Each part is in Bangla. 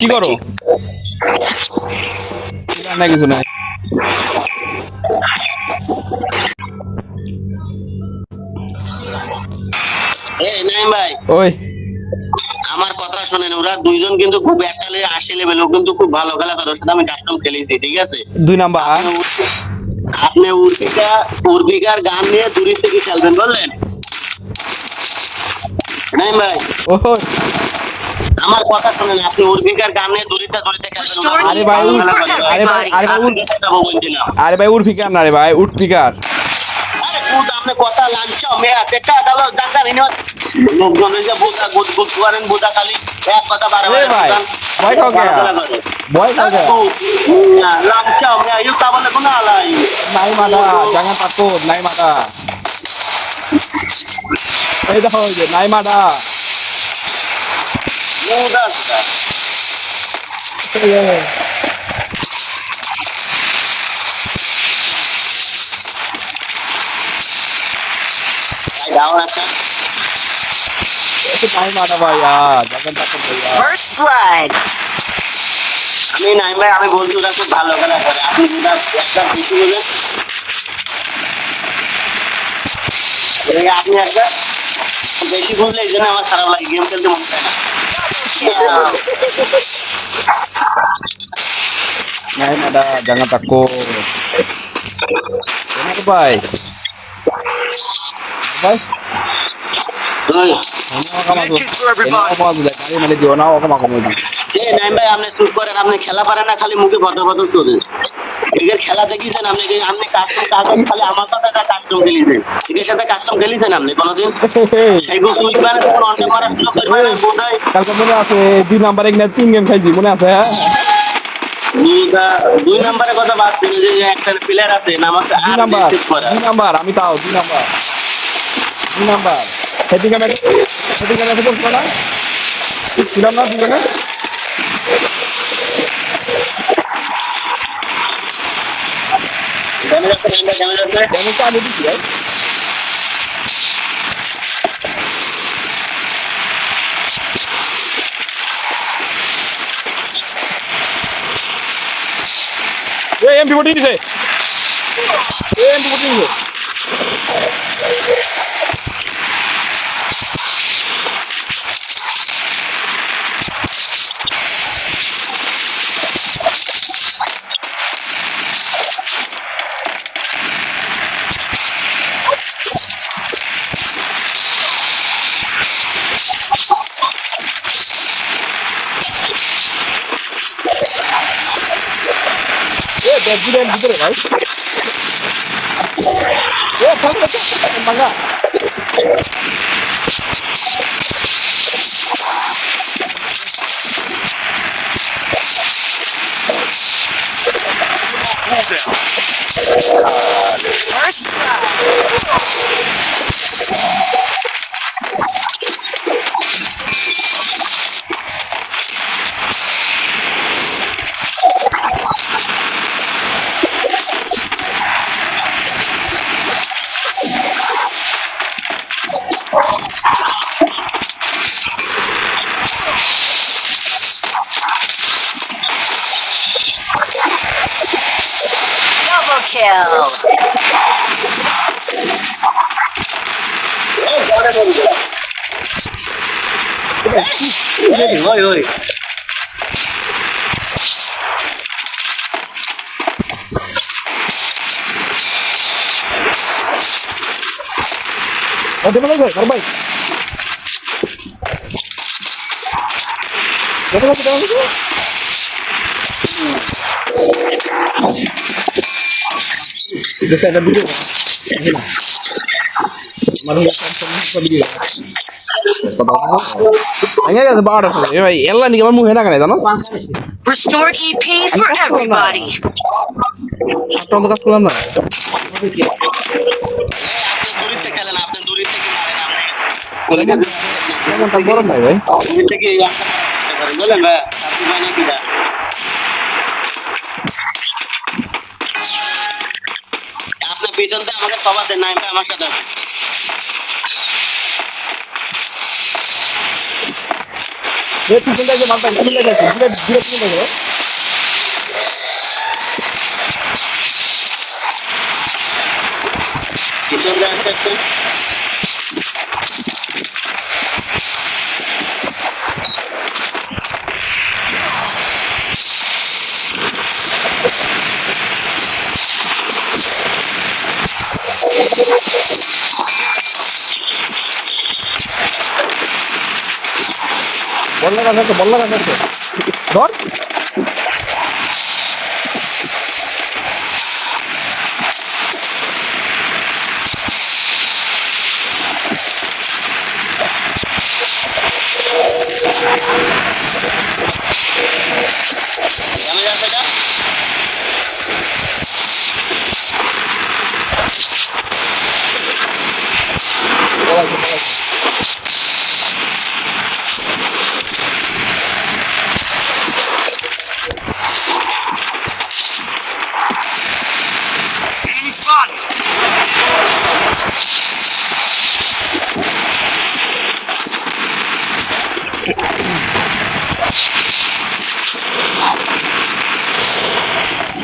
কি করো? না কিছু নাই। নাইম ভাই, ওই আমার কথা শোনেন। ওরা দুইজন কিন্তু খুব একটা 80 লেভেল, ও কিন্তু খুব ভালো খেলা করে। ওর সাথে আমি কাস্টম খেলেছি, ঠিক আছে? 2 নাম্বার। আপনি উর্বিকার গান নিয়ে দূরে থেকে খেলবেন, বললেন নাইম ভাই? ওই আমার কথা শুনেন, আপনি উর্বিকার গান নিয়ে দূরে খেলবেন। আরে ভাই আরে ভাই আরে ভাই আরে ভাই উঠ ফিকার না রে ভাই, উঠ ফিকার। আপনি কথা লাঞ্চ মেয়া চেষ্টা গেল ডাক্তার লোকজনের যে বোঝা গুদ করেন, বোঝা খালি এক কথা বারে এ ভাই ভয় খাও কে? ভয় খাও কে? লাঞ্চ মেয়া ইউ তা বলে কোন আলাই নাই মাদা jangan takut নাই মাদা। এই দেখো ওই যে নাই মাদা। নাই মাদা ভাইয়া, jangan takut ভাইয়া। First blood. আমি নাই ভাই, আমি বলছি ওরা খুব ভালো খেলা করে। আপনি ওরা একটা বেশি বলেন, আপনি একটা বেশি বললে এই জন্য আমার খারাপ লাগে, গেম খেলতে মন চায় না। নাই মাদা jangan takut। Kenapa ভাই? ভাই ওই নাইম ভাই, আপনি চুপ করেন। আপনি খেলা পারেন না, খালি মুখে ভদ্র ভদ্র চলেন। এদের খেলা দেখিয়েছেন আপনি? আপনি কাস্টম খালি আমার সাথে কাস্টম খেলিয়েছেন, এদের সাথে কাস্টম খেলিয়েছেন আপনি কোনোদিন? কালকে মনে আছে 2 নাম্বারে 3 গেম খাইছি, মনে আছে? দুই নাম্বারের কথা বাদ দিন, যে একটা প্লেয়ার আছে নাম আছে 2 নাম্বার আমি তাও 2 নাম্বার 2 নাম্বার হেডিং আমি বলছো না ছিলাম না দুজনে। ড্যামেজ তো আমি দিচ্ছি ভাই। MP40 দিছে, MP40 দিছে। ব্যাগগুলোর ভিতরে ভাই। Manga First blood. Double kill. ওই ওই Ada mana guys? Terbaik. Ada lagi dalam itu? Bisa ada dulu. Maru sama video. Hanya ada sebar tu. Ya, ella ni kamu muhe na kene, জানো? Restored EP for everybody. Satu untuk kas kulam na. আপনি দূরে থেকে খেলেন, আপনি দূরে থেকে মারেন। Kamu tak borom নাই ভাই। দূরে থেকে বলেন ভাই, আপনি ভাই নাকি না? আপনি পিছন থেকে আমাকে সবার দেন, নাইম ভাই আমার সাথে এ পিছন থেকে মারতা পিছন থেকে ঘুরে ঘুরে পিছন থেকে পিছন দিয়ে আসতে আসতে বল লাগা ধর ড্যামেজ আছে এটা Enemy spotted.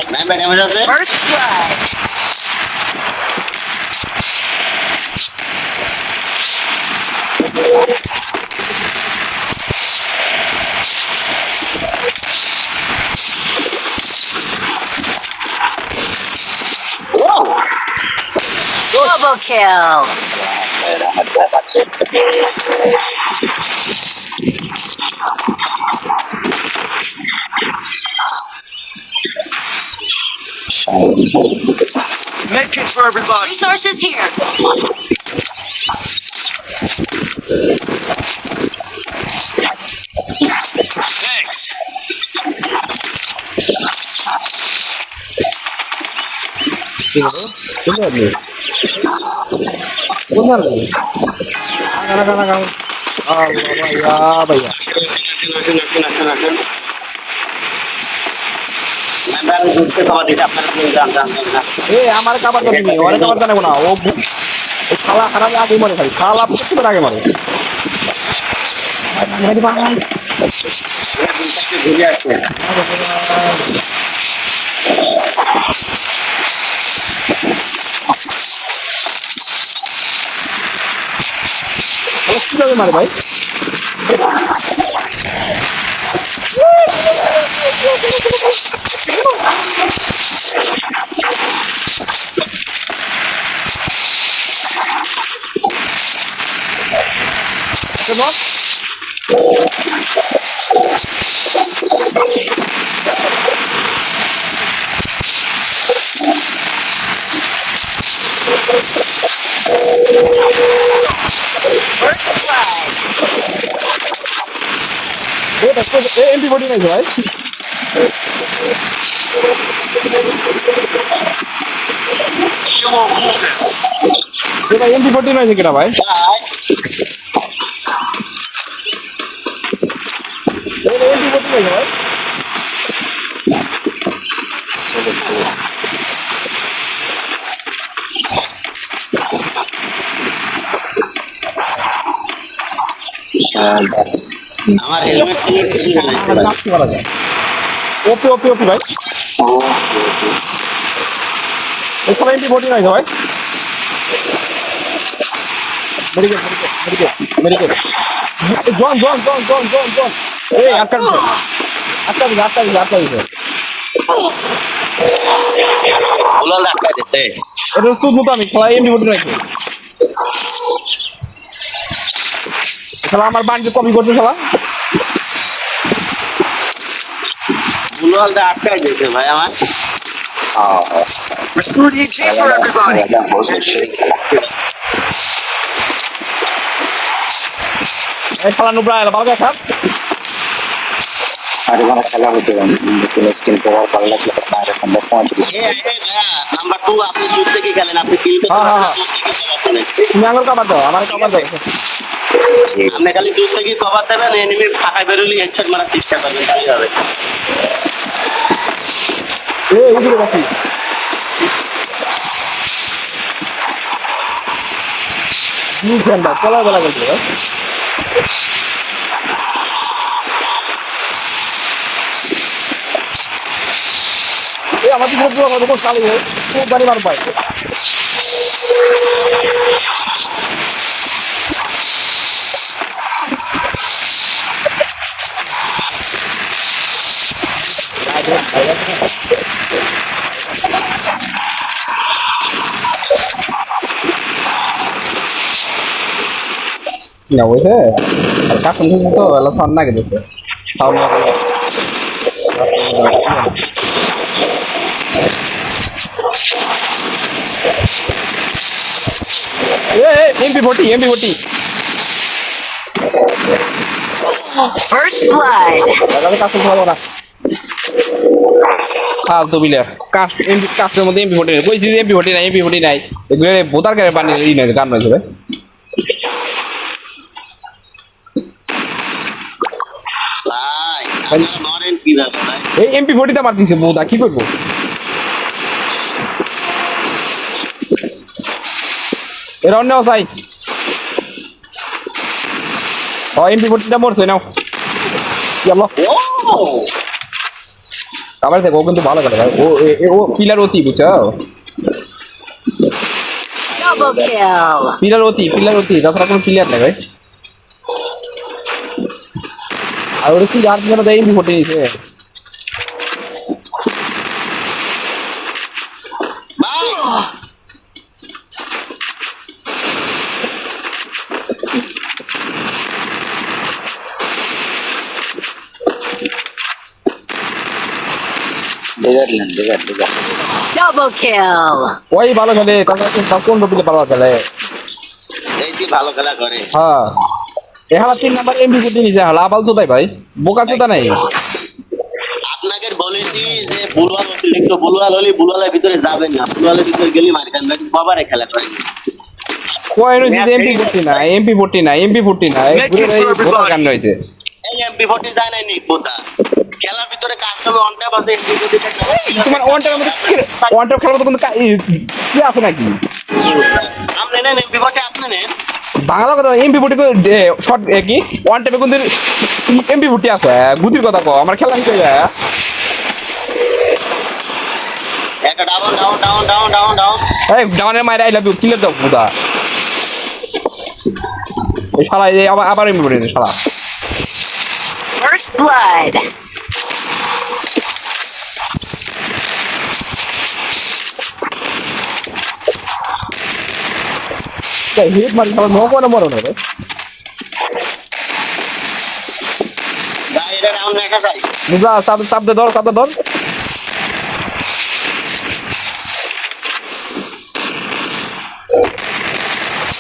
স্নাইপার ড্যামেজ আছে First blood. Double kill. Medkit for everybody. Resources here. Thanks. भैया স্নাইপার ঘুরতে খাবার দিতে আপনারা জান জান না ए हमारे कवर कर नहीं और कवर करने को ना वो साला हराम आगे मरे भाई साला कितने बार आगे मरे मेरी बात है ঘুরে আসছে कितने मारे भाई First blood. एंटी-बॉडी नहीं है भाई এটা एंटी-बॉडी नहीं है क्या भाई এটা एंटी-बॉडी नहीं है भाई আমার হেলমেট থেকে কিছু নাই কাটতে পারা যায় ওপি ওপি ওপি ভাই এটা एंटी-बॉडी नहीं है भाई मेडिकेट जॉन ए आता বুলাল আটকাই দিছে এটা শুধু তো আমি খেলা এমনি রাখি খেলা আমার বান্ডি কপি করছে খেলা বুলাল দা আটকাই দিছে ভাই আমার Restore the EP for everybody. এই খেলা নুবরা এলা ভালো দেখা আরে মানে খেলা হতে স্কিন পাওয়ার ভালো লাগলে আপনার নাম্বার 35 এ ভাইয়া নাম্বার 2 আপনি দূর থেকে খেলেন আপনি কিল করতে হ্যাঁ, পারেন হ্যাঁ। দূর থেকে খেলেন তুমি আমার কভার দাও আমার কভার দাও আপনি খালি দূর থেকে কভার দেবেন এনিমি ফাঁকা বেরোলি হেডশট মারার চেষ্টা করবেন তাহলেই হবে এ উঠে রাখি নি ফ্রেন্ড চলা বলা গেছে আমার পিছনে পুরো কত চালু হয় খুব বাড়ি মার পায় না বুঝছে আর কাশন দিচ্ছে তো এলা সাউন্ড না গেছে সাউন্ড না গেলে MP40 First blood. দাদা কাশন ভালো না ফালতু বিলে কাশের মধ্যে MP40 নেই কইছি MP40 নাই এগুলো বোতার গায়ে পানি ই নাই গান নয় ভাই আপনারা মরেন কি দাদা ভাই এই MP40 তে মারতিছে বোতা কি করবো এর অন্য চাই ও MP40 টা মরছে নাও ইয়াল্লাহ আবার দেখো ও কিন্তু ভালো করে ভাই ও পিলার অতি বুঝছো Double kill. পিলার অতি তাছাড়া কোনো প্লেয়ার নেই ভাই আর ওরা কি আর যেন দেয় MP40 নিছে ভাই ডিগার Double kill. ওই ভালো খেলে তাছাড়া কোন রবিলে ভালো খেলে এই যে ভালো খেলা করে হ্যাঁ এ হালা 3 নাম্বার MP40 নিছে হালা আবাল তো তাই ভাই বোকা চোদা নাই আপনাকে বলেছি যে বুলওয়াল অতিরিক্ত বুলওয়াল হলে বুলওয়ালের ভিতরে যাবেন না বুলওয়ালের ভিতরে গেলে মার খান ভাই বাবারে খেলা করেন কই নইছে MP40 না ঘুরে বোকা গান রইছে এই MP40 যায় নাই নিক পোতা খেলার ভিতরে কাস্টমে অন ট্যাপ আছে MP40 টা তোমার ওয়ান ট্যাপ খেলার মতো কোনো কি আছে নাকি আপনি নেন MP40 আপনি নেন বাংলা কথা MP40 শর্ট কি ওয়ান ট্যাপে কিন্তু MP40 আছে গুদির কথা কও আমার খেলা হিসেবে একটা ডাউন এই ডাউনের মাইরা আই লাভ ইউ কিলার দাও বুদা এই শালা এই আবার MP40 নিছে শালা First blood. হিট মারি শালা নো কোনো মরো না রে ভাই এটা রাউন্ড লেখা যায় বুদা সাব দে ধর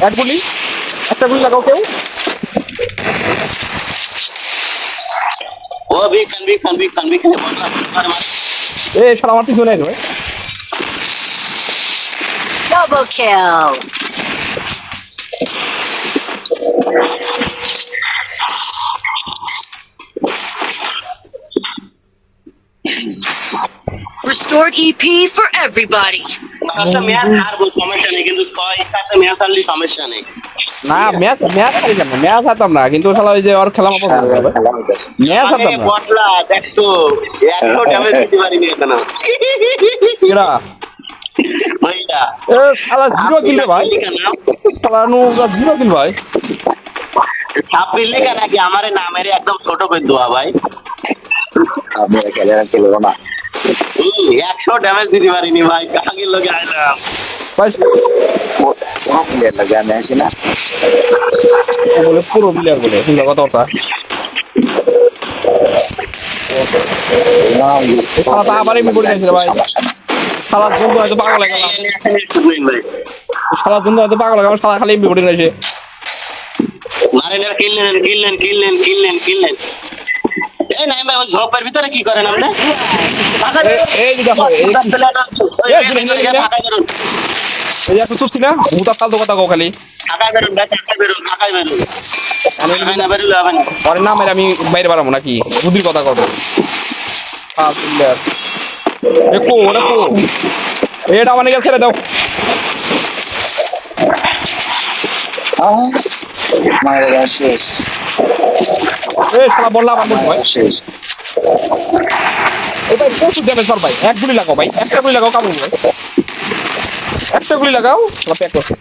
একটা গুলি লাগাও কেউ ও বিকান বললা আর মার এ শালা আমার পিছনে আইলো ভাই Double kill. Restored EP for everybody. কাছে ম্যাচ হারবো সমস্যা নেই কিন্তু ছয় কাছে ম্যাচ হারলে সমস্যা নেই না ম্যাচ হারি কেন ম্যাচ হারতাম না কিন্তু শালা ওই যে ওর খেলা মতো খেলা হইতেছে ম্যাচ হারতাম না বদলা দেখতো একশো ড্যামেজ দিতে পারিনি এখানে কেরা ভাইটা এ শালা জিরো কিল রে ভাই শালা নু জিরো কিল ভাই ছাব্বিশ লেখা নাকি আমার নামের একদম ছোট করে দেওয়া ভাই আপনি খেলবো না 100 ড্যামেজ দিতে পারিনি ভাই কাকে লগে আইলাম ভাই কোনো প্লেয়ার লাগে আমি আসি না ও বলে পুরো প্লেয়ার বলে চিন্তা কথা শালা তা আবার MP40 নিছে ভাই শালার জন্য হয়তো পাগল হয়ে গেলাম শালার জন্য হয়তো পাগল হয়ে গেলাম শালা খালি MP40 নিছে মারেন আর কিললেন এই নাই ভাই ওই ঝোপের ভিতরে কি করেন আপনি এই দেখো এই একটু চুপছি না মুতা কাল তো কথা কও খালি ঢাকায় বেরোন আমি না বেরোলে হবে না পরে না মেরে আমি বাইরে বাড়াবো নাকি বুদ্ধির কথা কও প্লেয়ার দেখো এটা মানে ছেড়ে দাও মায়ের শেষ এই শালা বললাম আমার ভয় শেষ ভাই প্রচুর ড্যামেজ কর ভাই, এক গুলি লাগাও ভাই, একটা গুলি লাগাও কামড় ভাই, একটা গুলি লাগাও প্যাক করো।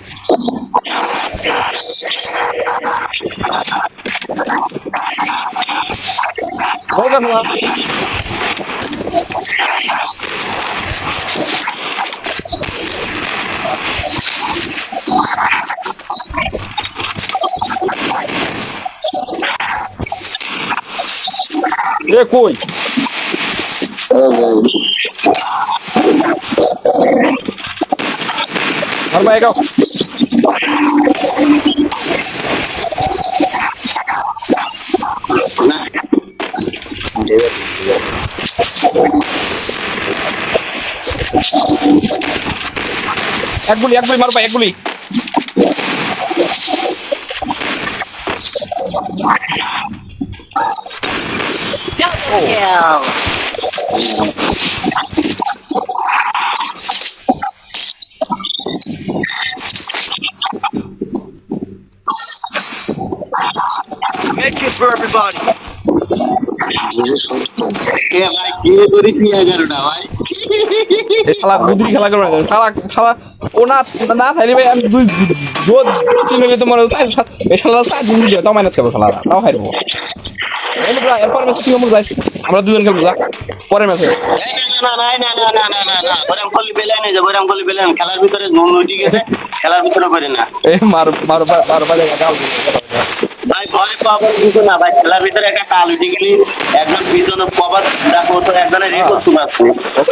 এ কই আর ভাই গাও এক গুলি মার ভাই, এক গুলি। Double kill. Medkit for everybody. এ ভাই কি করেছি 11টা ভাই। এই শালা বুদ্ধি খেলা করবে না, শালা ও না না থাইলে ভাই আমি দুই জোর তিন হলে তোমার এই শালা সাত দিন দিও তাও মাইনাস খাবো শালা, তাও হারবো। এরপর ম্যাচ কি আমরা যাই, আমরা দুজন খেলবো যা পরের ম্যাচে। না ওরকম করলে বেলায় নিয়ে যাবো, ওরকম করলে বেলায় খেলার ভিতরে নুন উঠে গেছে, খেলার ভিতরে করে না এই মারো বাজে গাল ভাই। ভয় পাবার কিছু না ভাই, খেলার ভিতরে একটা টাল উঠে গেলি একজন পিছনে কভার দেখো তো একজনের রে করতে পারছে।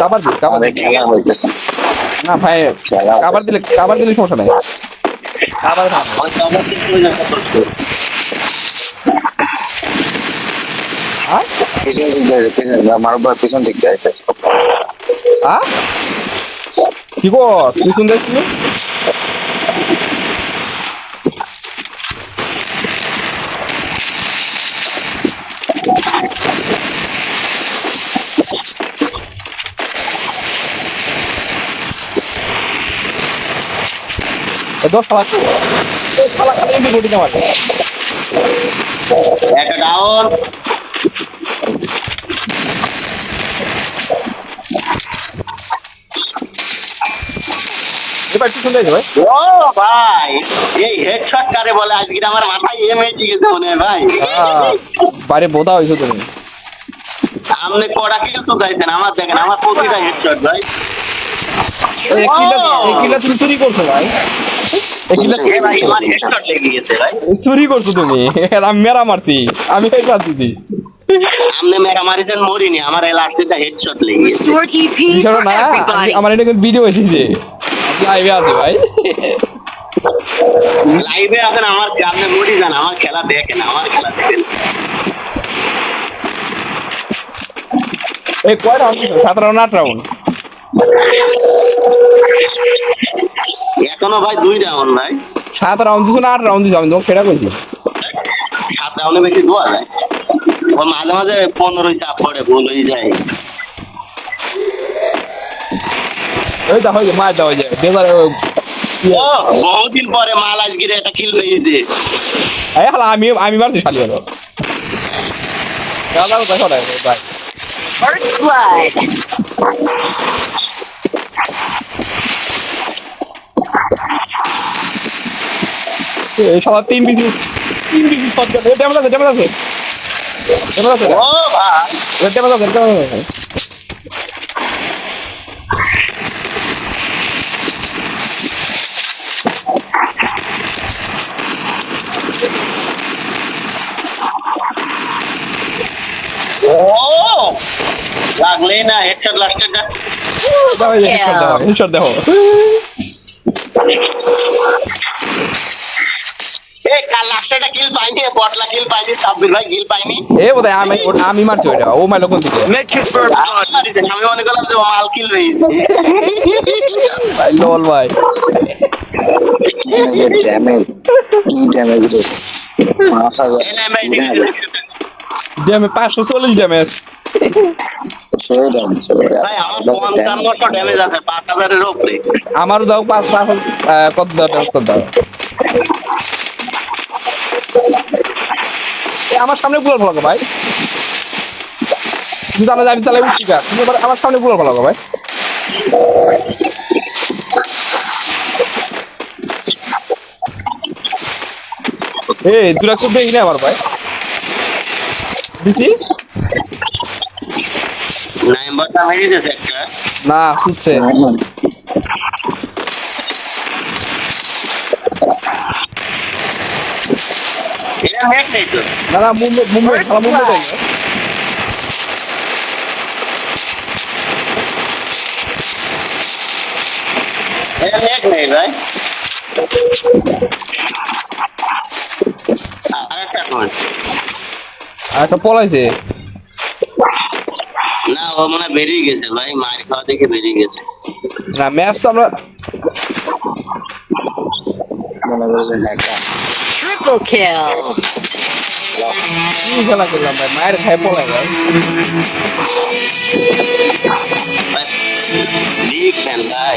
কাবার খেলা হইতেছে না ভাই, কাবার দিলে সমস্যা নাই, কাবার ওই কভার দিয়ে চলে যাচ্ছে করছে। হ্যাঁ পিছন দিক দিয়ে মারবার পিছন দিক দিয়ে আইতেছে হ্যাঁ কি গো তুই শুনতে ছিলি? দশ শালা খালি এমনি ঘটি আমার একটা ডাউন। এবার কি শুনতে ভাই? ও ভাই এই হেডশট কারে বলে, আজকে আমার মাথায় এমএজি গেছে মনে হয় ভাই। বারে বোধা হয়েছো তুমি, সামনে কড়া কিল চুদাইছেন আমার, দেখেন আমার প্রতিটা হেডশট ভাই। এই কিলা তুমি চুরি করছো ভাই, এই কিলা এ ভাই আমার হেডশট লেগে গেছে ভাই। চুরি করছো তুমি, আমি মেরা মারছি, আমি হেডশট দিছি। সামনে মেরা মারিছেন মরিনি, আমার এই লাস্টেটা হেডশট লেগে গেছে। Restored EP বিষয়টা for না everybody. আমার এটা ভিডিও এসেছে লাইভে আছে ভাই। লাইভে আছেন আমার, আপনি মরি যান, আমার খেলা দেখেন, আমার খেলা দেখেন। এই কয় রাউন্ড দিছো? 7 রাউন্ড 8 রাউন্ড? এখনো ভাই 2 রাউন্ড ভাই। 7 রাউন্ড দিছো না 8 রাউন্ড দিছো? আমি তোমাকে সেটা কইছি। 7 রাউন্ডে বেশি দোয়া যায়, ও মাঝে মাঝে 15 চাপ পড়ে, ভুল হয়ে যায়। ওই দেখো মার দাও যায় বেজার। ও বহুদিন পরে মাল আজকে একটা কিল পেয়েছে। এই হালা আমি মারছি শালি হলো দাদা দেখো না ভাই। First blood. এই শালা 3 বিসি শট করে ড্যামেজ আছে ও ভাই ড্যামেজ আছে। ও লাগলেই না হেডশট লাস্টেরটা। দাও হেডশট দাও। এই কাল লাস্টেরটা কিল পাইনি, বটলা কিল পাইনি, সাব্বির ভাই কিল পাইনি। এ বোধহয় আমি মারছি ওইটা, ও মাইলো কোন থেকে Medkit for everybody. আমি মনে করলাম যে ও মাল কিল রয়েছে। ভাই লল ভাই। ড্যামেজ কি ড্যামেজ রে 5000 এই না ভাই ডিগ্রি ড্যামেজ 540 ড্যামেজ। সেই ড্যামেজ ভাই আমার 5500 ড্যামেজ আছে 5000 এর উপরে। আমারও দাও 5 কত দাও কত দাও। আমার সামনে গুলো ভালো ভাই, তুই জানো যে আমি চালাই উঠি কার তুমি এবার আমার সামনে পুরো ভালো ভাই এই দুরা খুব দেখি না আমার ভাই দিছি নাইম্বারটা মেরে দিয়েছে একটা না শুচ্ছে এটা নেট নেই তো না না মুম্বাই মুম্বাই First খেলা মুম্বাই blood. যাই এটা নেট নেই ভাই আরেকটা কোন আর একটা পলাইছে না ও মনে হয় বেরিয়ে গেছে ভাই মার খাওয়া থেকে বেরিয়ে গেছে না ম্যাচ তো আমরা মনে করবেন ঢাকা Triple kill. কি খেলা করলাম ভাই মায়ের খাই পলাই ভাই লিগ ফ্যান ভাই